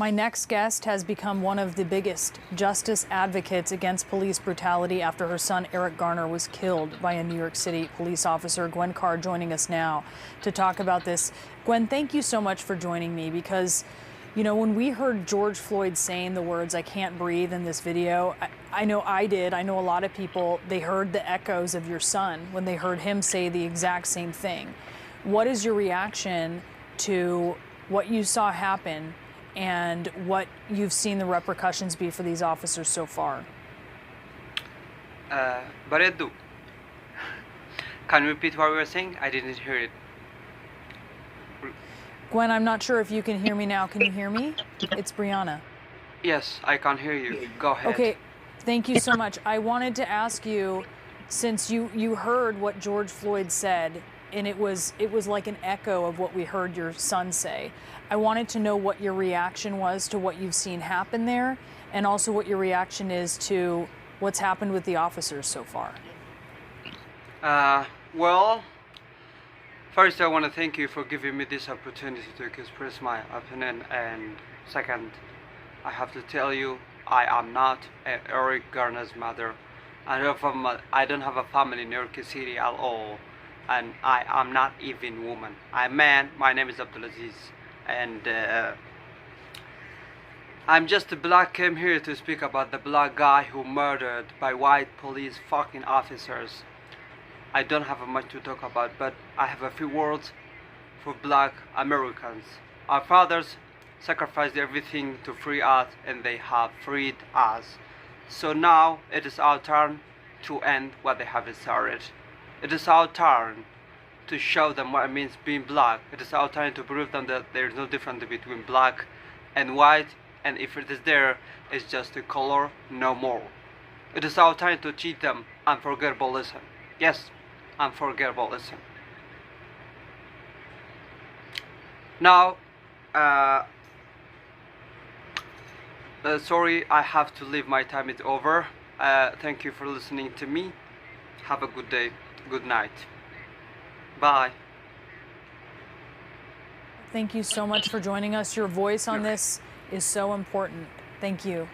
My next guest has become one of the biggest justice advocates against police brutality after her son Eric Garner was killed by a New York City police officer. Gwen Carr joining us now to talk about this. Gwen, thank you so much for joining me because, you know, when we heard George Floyd saying the words, "I can't breathe" in this video, I know I did. I know a lot of people, they heard the echoes of your son when they heard him say the exact same thing. What is your reaction to what you saw happen and what you've seen the repercussions be for these officers so far? Baredu, can you repeat what you were saying? I didn't hear it. Gwen, I'm not sure if you can hear me now. Can you hear me? It's Brianna. Yes, I can hear you. Go ahead. Okay, thank you so much. I wanted to ask you, since you heard what George Floyd said, and it was like an echo of what we heard your son say. I wanted to know what your reaction was to what you've seen happen there, and also what your reaction is to what's happened with the officers so far. Well, first I want to thank you for giving me this opportunity to express my opinion, and second, I have to tell you, I am not Eric Garner's mother. I don't have a family in New York City at all. And I am not even woman. I'm man. My name is Abdulaziz, and I'm just a black. Came here to speak about the black guy who murdered by white police fucking officers. I don't have much to talk about, but I have a few words for black Americans. Our fathers sacrificed everything to free us, and they have freed us. So now it is our turn to end what they have started. It is our turn to show them what it means being black. It is our turn to prove them that there is no difference between black and white, and if it is there, it's just a color, no more. It is our time to teach them unforgettable lesson. Yes, unforgettable lesson. Now, sorry, I have to leave. My time is over. Thank you for listening to me. Have a good day. Good night. Bye. Thank you so much for joining us. Your voice on this is so important. Thank you.